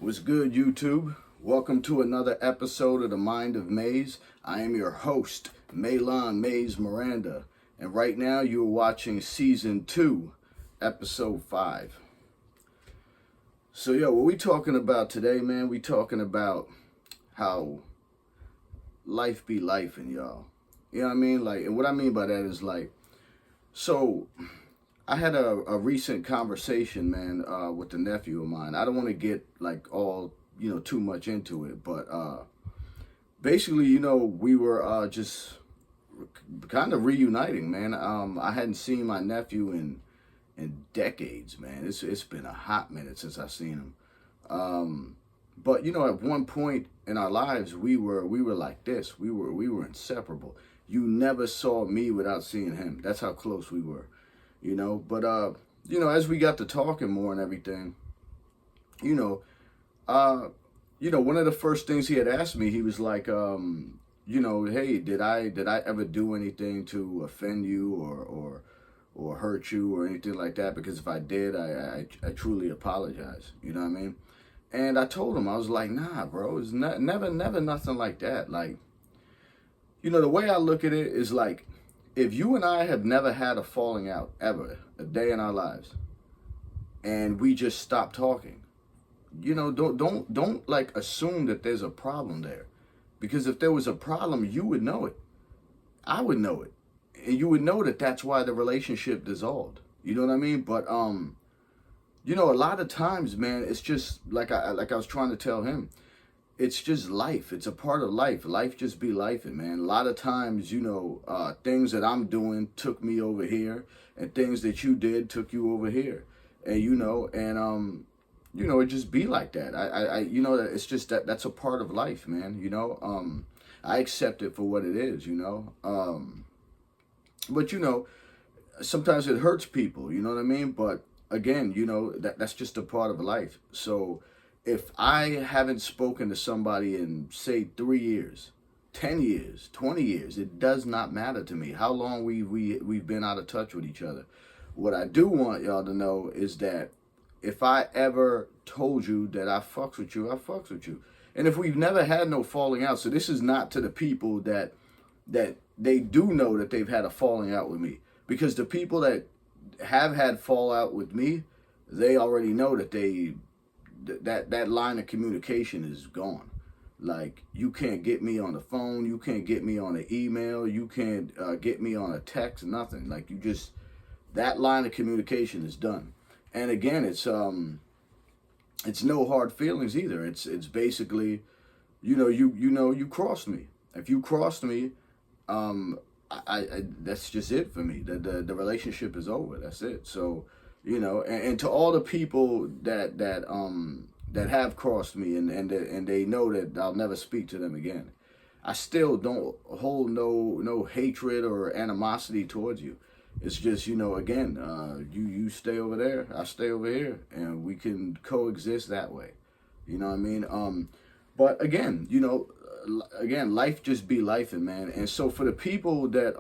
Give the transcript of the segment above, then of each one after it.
What's good, YouTube? Welcome to another episode of The Mind of Maze. I am your host, Malon Maze Miranda, and right now you are watching Season 2, Episode 5. So, what we talking about today, man? We talking about how life be lifing, y'all. You know what I mean? And what I mean by that is so I had a recent conversation, man, with a nephew of mine. I don't want to get all too much into it, but basically, we were just kind of reuniting, man. I hadn't seen my nephew in decades, man. It's been a hot minute since I've seen him. But at one point in our lives, we were like this. We were inseparable. You never saw me without seeing him. That's how close we were. But as we got to talking more and everything, one of the first things he had asked me, he was like, hey, did I ever do anything to offend you or hurt you or anything like that? Because if I did, I truly apologize. You know what I mean? And I told him, I was like, nah, bro, it's never nothing like that. The way I look at it is if you and I have never had a falling out ever, a day in our lives, and we just stop talking, don't assume that there's a problem there, because if there was a problem, you would know it, I would know it, and you would know that that's why the relationship dissolved. You know what I mean? But a lot of times, man, it's just like I was trying to tell him. It's just life. It's a part of life. Life just be lifing, man. A lot of times, things that I'm doing took me over here, and things that you did took you over here, and it just be like that. It's just that's a part of life, man. I accept it for what it is. But sometimes it hurts people. You know what I mean? But again, that's just a part of life. So if I haven't spoken to somebody in, say, 3 years, 10 years, 20 years, it does not matter to me how long we've been out of touch with each other. What I do want y'all to know is that if I ever told you that I fucks with you, I fucks with you. And if we've never had no falling out, so this is not to the people that they do know that they've had a falling out with me. Because the people that have had fallout with me, they already know that that line of communication is gone. You can't get me on the phone, you can't get me on an email, you can't get me on a text, nothing. That line of communication is done. And again, it's no hard feelings either. It's basically, you crossed me. If you crossed me, I that's just it for me. The relationship is over. That's it. So and to all the people that have crossed me and they know that I'll never speak to them again, I still don't hold no hatred or animosity towards you. It's just again, you stay over there, I stay over here, and we can coexist that way. You know what I mean? But again, life just be lifing, man. And so for the people that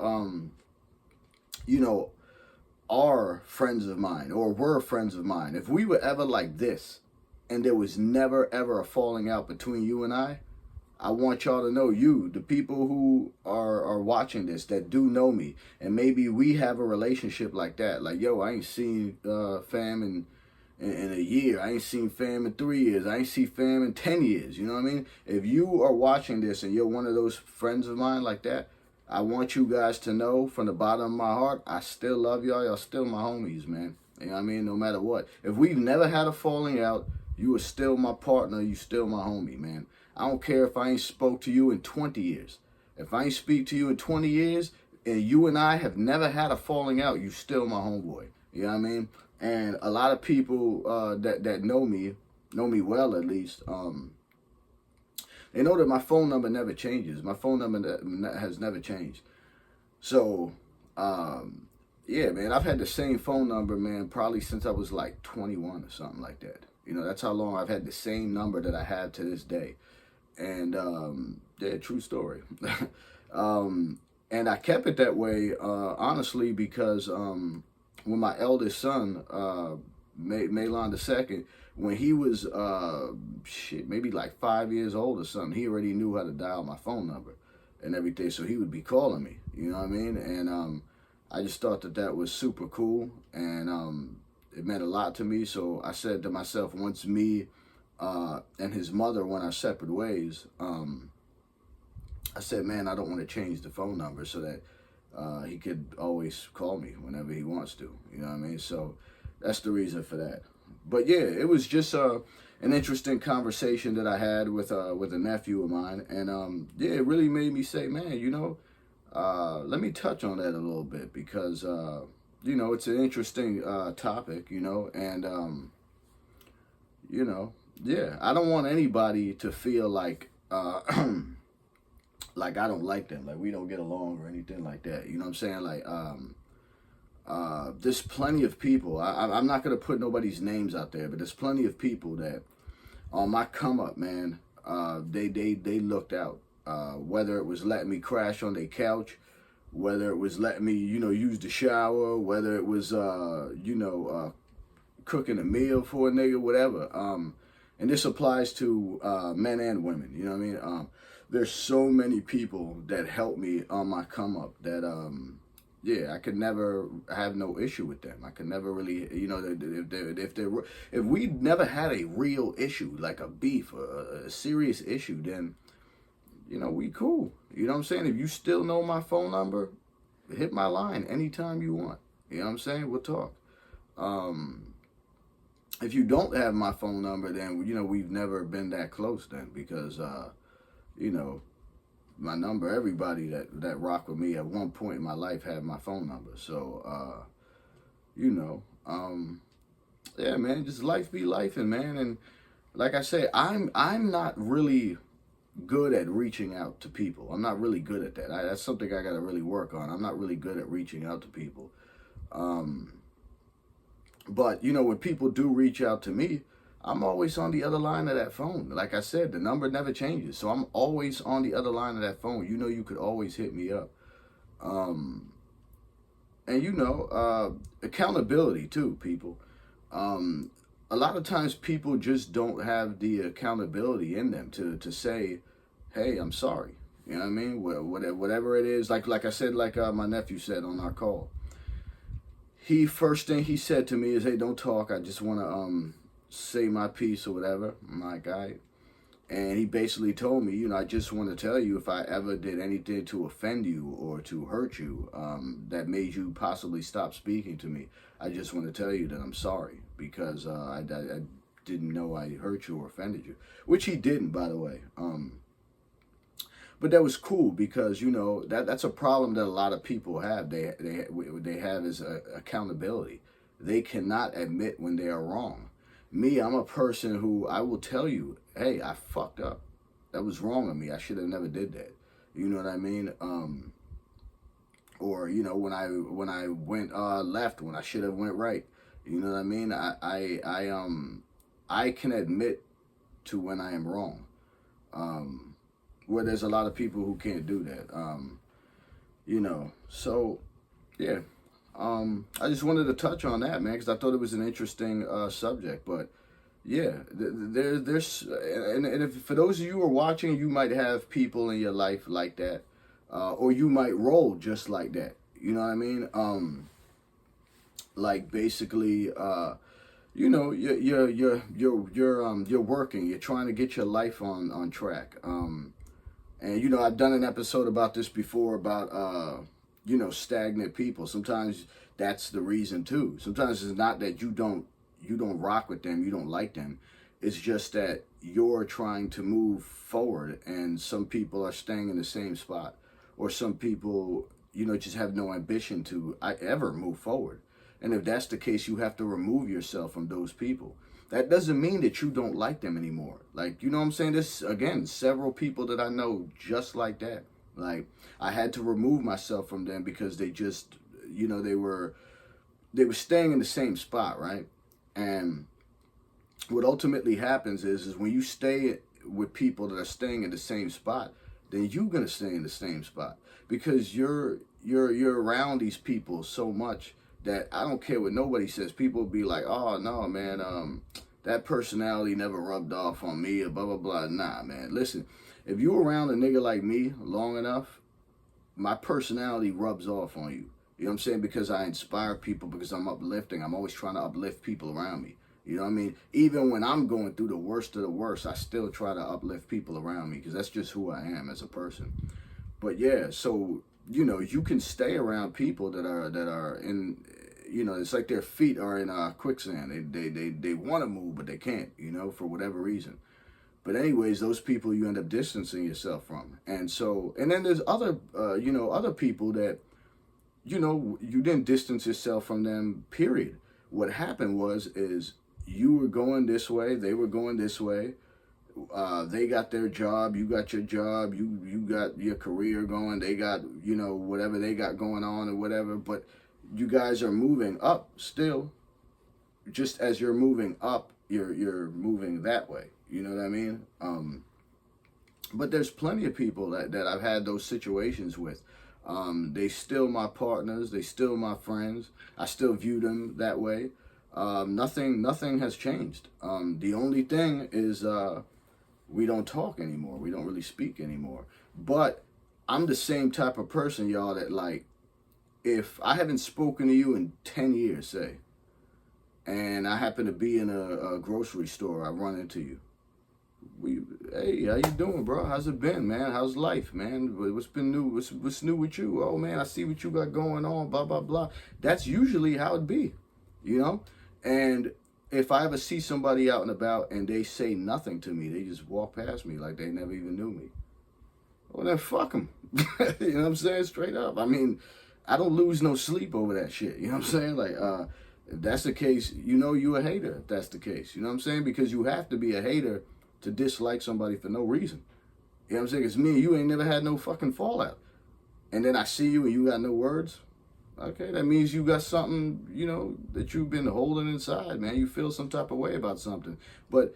are friends of mine or were friends of mine, if we were ever like this and there was never ever a falling out between you and I want y'all to know, the people who are watching this that do know me, and maybe we have a relationship like that. I ain't seen fam in a year. I ain't seen fam in 3 years. I ain't seen fam in 10 years. You know what I mean? If you are watching this and you're one of those friends of mine like that, I want you guys to know from the bottom of my heart, I still love y'all. Y'all still my homies, man. You know what I mean? No matter what. If we've never had a falling out, you are still my partner. You still my homie, man. I don't care if I ain't spoke to you in 20 years. If I ain't speak to you in 20 years and you and I have never had a falling out, you still my homeboy. You know what I mean? And a lot of people that know me well at least, they know that my phone number never changes. My phone number has never changed. So, yeah, man, I've had the same phone number, man, probably since I was 21 or something like that. That's how long I've had the same number that I have to this day. And, yeah, true story. And I kept it that way, honestly, because when my eldest son Malon II, when he was maybe like 5 years old or something, he already knew how to dial my phone number and everything. So he would be calling me, you know what I mean? And I just thought that was super cool, and it meant a lot to me. So I said to myself, once me and his mother went our separate ways, I said, man, I don't want to change the phone number so that he could always call me whenever he wants to. You know what I mean? So that's the reason for that. But yeah, it was just an interesting conversation that I had with a nephew of mine, and yeah, it really made me say, man, you know, let me touch on that a little bit, because you know, it's an interesting topic, you know, and you know, yeah, I don't want anybody to feel like like I don't like them, like we don't get along or anything like that. You know what I'm saying? Like there's plenty of people. I'm not gonna put nobody's names out there, but there's plenty of people that on my come up, man, they looked out. Whether it was letting me crash on their couch, whether it was letting me, you know, use the shower, whether it was you know, cooking a meal for a nigga, whatever. And this applies to men and women. You know what I mean? There's so many people that help me on my come up that yeah, I could never have no issue with them. I could never really, you know, if we never had a real issue, like a beef, a serious issue, then, you know, we cool. You know what I'm saying? If you still know my phone number, hit my line anytime you want. You know what I'm saying? We'll talk. If you don't have my phone number, then, you know, we've never been that close then, because you know, my number, everybody that rock with me at one point in my life had my phone number. So, you know, yeah, man, just life be lifing, man. And like I say, I'm not really good at reaching out to people. I'm not really good at that. That's something I got to really work on. I'm not really good at reaching out to people. But, you know, when people do reach out to me, I'm always on the other line of that phone. Like I said, the number never changes. So I'm always on the other line of that phone. You know, you could always hit me up. And, you know, accountability too, people. A lot of times people just don't have the accountability in them to say, hey, I'm sorry. You know what I mean? Whatever it is, like I said, like my nephew said on our call. First thing he said to me is, hey, don't talk. I just want to say my piece or whatever. I'm like, all right. And he basically told me, you know, I just want to tell you, if I ever did anything to offend you or to hurt you, that made you possibly stop speaking to me, I just want to tell you that I'm sorry, because I didn't know I hurt you or offended you, which he didn't, by the way. But that was cool, because, you know, that's a problem that a lot of people have. They have is accountability. They cannot admit when they are wrong. Me, I'm a person who I will tell you, hey, I fucked up. That was wrong of me. I should have never did that. You know what I mean? Or, you know, when I went left when I should have went right. You know what I mean? I can admit to when I am wrong. Where there's a lot of people who can't do that. You know, so yeah. I just wanted to touch on that, man, because I thought it was an interesting subject. But yeah, there's and if for those of you who are watching, you might have people in your life like that, or you might roll just like that. You know what I mean? Like basically, you know, you're working, you're trying to get your life on track. And you know, I've done an episode about this before about you know, stagnant people. Sometimes that's the reason too. Sometimes it's not that you don't rock with them, you don't like them. It's just that you're trying to move forward, and some people are staying in the same spot, or some people, you know, just have no ambition to ever move forward. And if that's the case, you have to remove yourself from those people. That doesn't mean that you don't like them anymore. Like, you know what I'm saying? There's, again, several people that I know just like that. Like, I had to remove myself from them because they just, you know, they were staying in the same spot, right? And what ultimately happens is when you stay with people that are staying in the same spot, then you're gonna stay in the same spot, because you're around these people so much that I don't care what nobody says. People be like, oh no, man, that personality never rubbed off on me or blah, blah, blah. Nah, man, listen, if you're around a nigga like me long enough, my personality rubs off on you. You know what I'm saying? Because I inspire people, because I'm uplifting. I'm always trying to uplift people around me. You know what I mean? Even when I'm going through the worst of the worst, I still try to uplift people around me, because that's just who I am as a person. But yeah, so, you know, you can stay around people that are in, you know, it's like their feet are in quicksand. They want to move, but they can't, you know, for whatever reason. But anyways, those people you end up distancing yourself from. And so, and then there's other, you know, other people that, you know, you didn't distance yourself from them, period. What happened is you were going this way, they were going this way. They got their job, you got your job, you got your career going, they got, you know, whatever they got going on or whatever. But you guys are moving up still. Just as you're moving up, you're moving that way. You know what I mean? But there's plenty of people that I've had those situations with. They still my partners. They still my friends. I still view them that way. Nothing has changed. The only thing is we don't talk anymore. We don't really speak anymore. But I'm the same type of person, y'all, that like, if I haven't spoken to you in 10 years, say, and I happen to be in a grocery store, I run into you. Hey, how you doing, bro? How's it been, man? How's life, man? What's been new? What's new with you? Oh, man, I see what you got going on, blah, blah, blah. That's usually how it be, you know? And if I ever see somebody out and about and they say nothing to me, they just walk past me like they never even knew me, well, then fuck them. You know what I'm saying? Straight up. I mean, I don't lose no sleep over that shit. You know what I'm saying? Like, if that's the case, you know you a hater if that's the case. You know what I'm saying? Because you have to be a hater to dislike somebody for no reason. You know what I'm saying? Because me and you ain't never had no fucking fallout. And then I see you and you got no words. Okay, that means you got something, you know, that you've been holding inside, man. You feel some type of way about something. But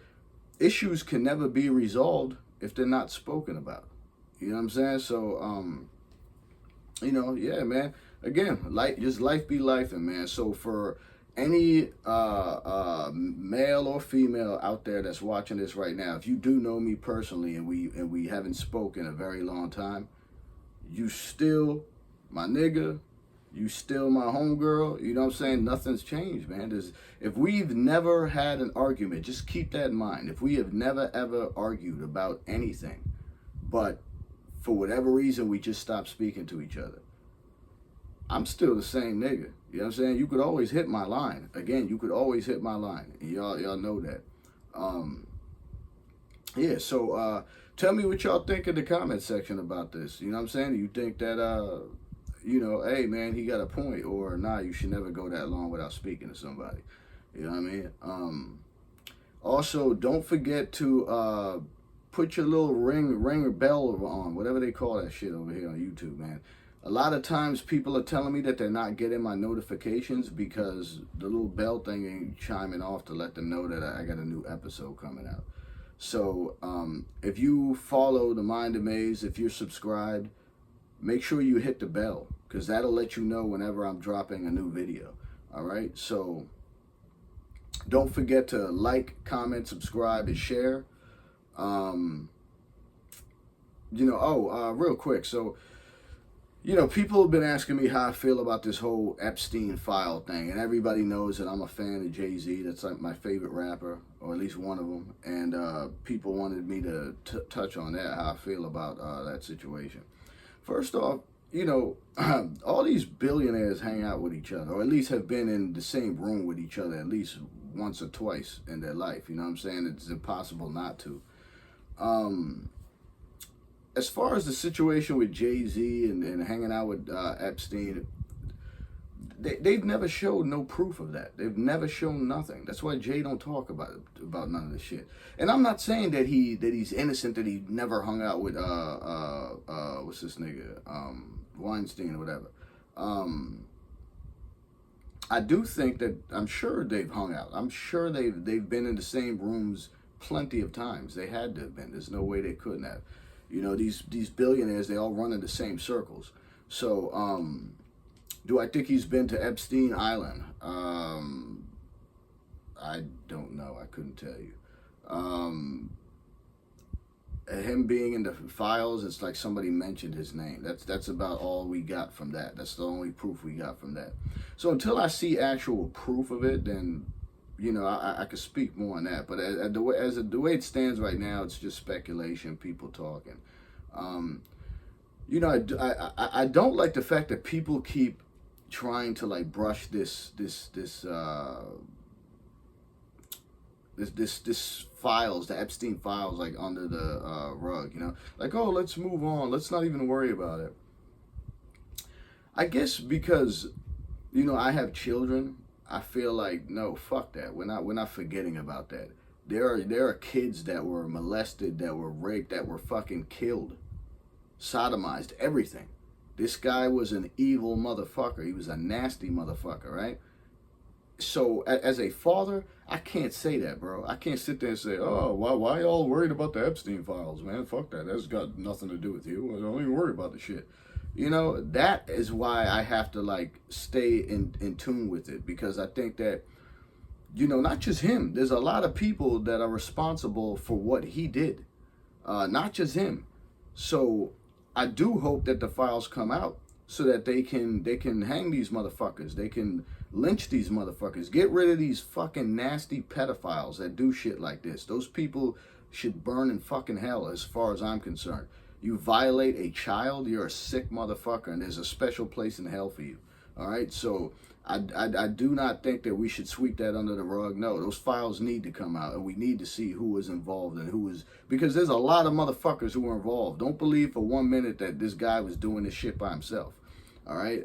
issues can never be resolved if they're not spoken about. You know what I'm saying? So, you know, yeah, man. Again, just life be life, man. So for any male or female out there that's watching this right now, if you do know me personally and we haven't spoken in a very long time, you still my nigga, you still my homegirl. You know what I'm saying? Nothing's changed, man. If we've never had an argument, just keep that in mind. If we have never ever argued about anything, but for whatever reason we just stopped speaking to each other, I'm still the same nigga. You know what I'm saying? You could always hit my line. Again, you could always hit my line. Y'all know that. Yeah, so tell me what y'all think in the comment section about this. You know what I'm saying? Do you think that, you know, hey, man, he got a point, or nah, you should never go that long without speaking to somebody. You know what I mean? Also, don't forget to put your little ring bell on, whatever they call that shit over here on YouTube, man. A lot of times people are telling me that they're not getting my notifications because the little bell thing ain't chiming off to let them know that I got a new episode coming out. So if you follow the Mind of Maze, if you're subscribed, make sure you hit the bell, because that'll let you know whenever I'm dropping a new video. All right, so don't forget to like, comment, subscribe, and share. You know, real quick, so, you know, people have been asking me how I feel about this whole Epstein file thing, and everybody knows that I'm a fan of Jay-Z. That's like my favorite rapper, or at least one of them, and people wanted me to touch on that, how I feel about that situation. First off, you know, all these billionaires hang out with each other, or at least have been in the same room with each other at least once or twice in their life. You know what I'm saying? It's impossible not to. As far as the situation with Jay-Z and hanging out with Epstein, they've never showed no proof of that. They've never shown nothing. That's why Jay don't talk about none of this shit. And I'm not saying that he's innocent, that he never hung out with what's this nigga, Weinstein or whatever. I do think that, I'm sure they've hung out. I'm sure they've been in the same rooms plenty of times. They had to have been. There's no way they couldn't have. You know, these billionaires, they all run in the same circles. So Do I think he's been to Epstein Island? I don't know. I couldn't tell you. Um, Him being in the files, it's like somebody mentioned his name. That's about all we got from that. That's the only proof we got from that. So until I see actual proof of it, then I could speak more on that. But the way it stands right now, it's just speculation, people talking. Um, I don't like the fact that people keep trying to like brush this files, the Epstein files, like under the rug, like, oh, let's move on, let's not even worry about it. I guess because I have children, I feel like, no, fuck that, we're not forgetting about that. There are kids that were molested, that were raped, that were fucking killed, sodomized, everything. This guy was an evil motherfucker. He was a nasty motherfucker, right? So as a father, I can't say that, bro. I can't sit there and say, oh, why y'all worried about the Epstein files, man? Fuck that. That's got nothing to do with you. Don't even worry about the shit. That is why I have to like stay in tune with it, because I think that, not just him. There's a lot of people that are responsible for what he did. Not just him. So I do hope that the files come out so that they can hang these motherfuckers. They can lynch these motherfuckers. Get rid of these fucking nasty pedophiles that do shit like this. Those people should burn in fucking hell as far as I'm concerned. You violate a child, you're a sick motherfucker, and there's a special place in hell for you. All right? So I do not think that we should sweep that under the rug. No, those files need to come out, and we need to see who was involved and who was, because there's a lot of motherfuckers who were involved. Don't believe for 1 minute that this guy was doing this shit by himself. All right?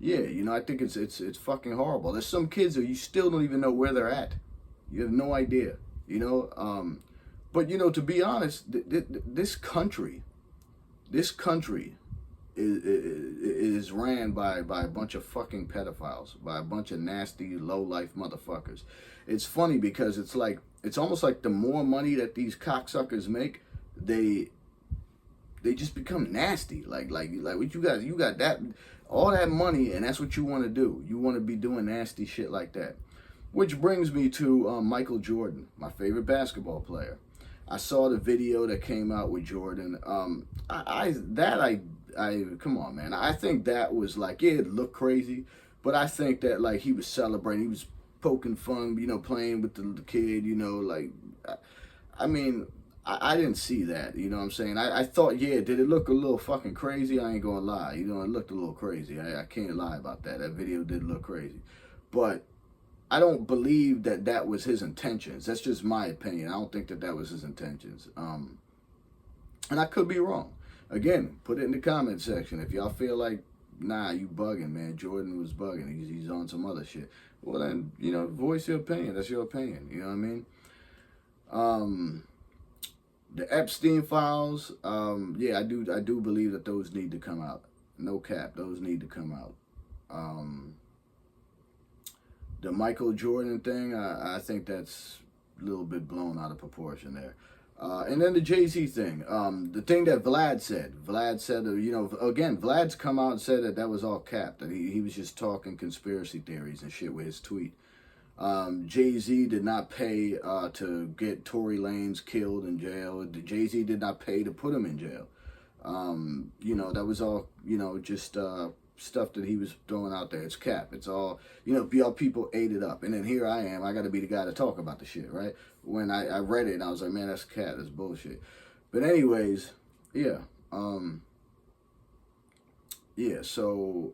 Yeah, I think it's fucking horrible. There's some kids that you still don't even know where they're at. You have no idea, But to be honest, this country is ran by a bunch of fucking pedophiles, by a bunch of nasty low life motherfuckers. It's funny because it's almost like the more money that these cocksuckers make, they just become nasty. Like what you got that all that money, and that's what you want to do. You want to be doing nasty shit like that. Which brings me to Michael Jordan, my favorite basketball player. I saw the video that came out with Jordan. I come on, man. I think that was like, yeah, it looked crazy, but I think that like he was celebrating, he was poking fun, playing with the kid, like, I mean, I didn't see that, you know what I'm saying? I thought, yeah, did it look a little fucking crazy? I ain't gonna lie, it looked a little crazy. I can't lie about that. That video did look crazy. But I don't believe that was his intentions. That's just my opinion. I don't think that was his intentions. And I could be wrong. Again, put it in the comment section. If y'all feel like, nah, you bugging, man, Jordan was bugging, he's on some other shit, well then, voice your opinion. That's your opinion, you know what I mean? The Epstein files, yeah, I do believe that those need to come out. No cap, those need to come out. The Michael Jordan thing, I think that's a little bit blown out of proportion there. And then the Jay-Z thing, the thing that Vlad said, again, Vlad's come out and said that was all cap, that he was just talking conspiracy theories and shit with his tweet. Jay-Z did not pay to get Tory Lanez killed in jail. Jay-Z did not pay to put him in jail. That was all, just stuff that he was throwing out there. It's cap. It's all, y'all people ate it up. And then here I am. I got to be the guy to talk about the shit, right? When I read it, and I was like, man, that's cap. That's bullshit. But anyways, yeah. Yeah, so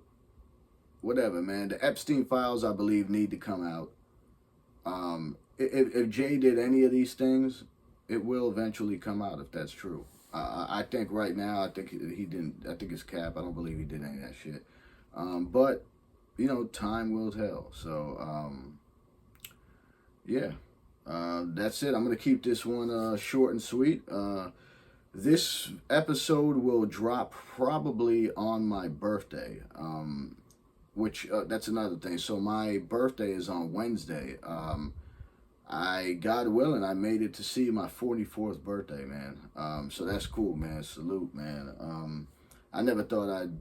whatever, man. The Epstein files, I believe, need to come out. If Jay did any of these things, it will eventually come out if that's true. I think right now, I think he didn't. I think it's cap. I don't believe he did any of that shit. But time will tell. So yeah, that's it. I'm gonna keep this one short and sweet. This episode will drop probably on my birthday. Which that's another thing. So my birthday is on Wednesday. God willing, I made it to see my 44th birthday, man. So that's cool, man. Salute, man. I never thought I'd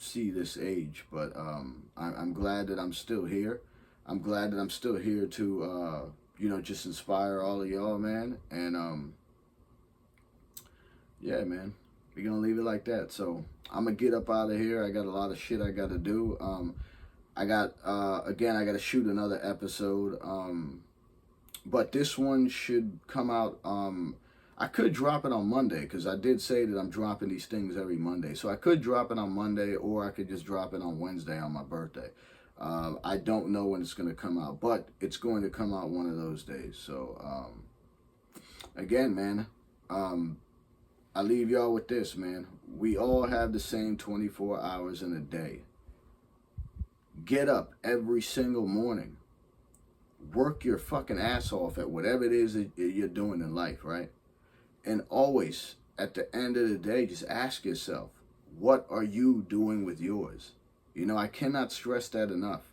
see this age, but I'm glad that I'm still here. I'm glad that I'm still here to just inspire all of y'all, man. And yeah, man, we're gonna leave it like that. So I'm gonna get up out of here. I got a lot of shit I gotta do. I got I gotta shoot another episode. But this one should come out. I could drop it on Monday, because I did say that I'm dropping these things every Monday. So I could drop it on Monday, or I could just drop it on Wednesday on my birthday. I don't know when it's going to come out, but it's going to come out one of those days. So again, man, I leave y'all with this, man. We all have the same 24 hours in a day. Get up every single morning. Work your fucking ass off at whatever it is that you're doing in life, right? And always, at the end of the day, just ask yourself, what are you doing with yours? You know, I cannot stress that enough.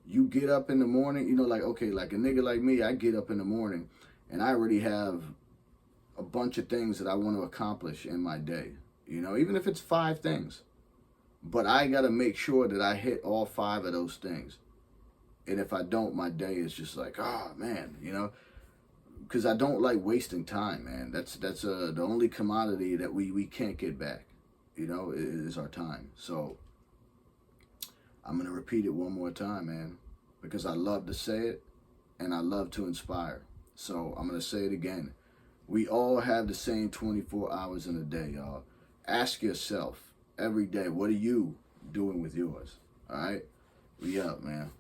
You get up in the morning, you know, like, okay, like a nigga like me, I get up in the morning and I already have a bunch of things that I want to accomplish in my day. You know, even if it's 5 things. But I got to make sure that I hit all 5 of those things. And if I don't, my day is just like, oh, man, you know. Because I don't like wasting time, man. That's the only commodity that we can't get back, you know, is our time. So I'm going to repeat it one more time, man, because I love to say it and I love to inspire. So I'm going to say it again. We all have the same 24 hours in a day, y'all. Ask yourself every day, what are you doing with yours? All right? We out, man.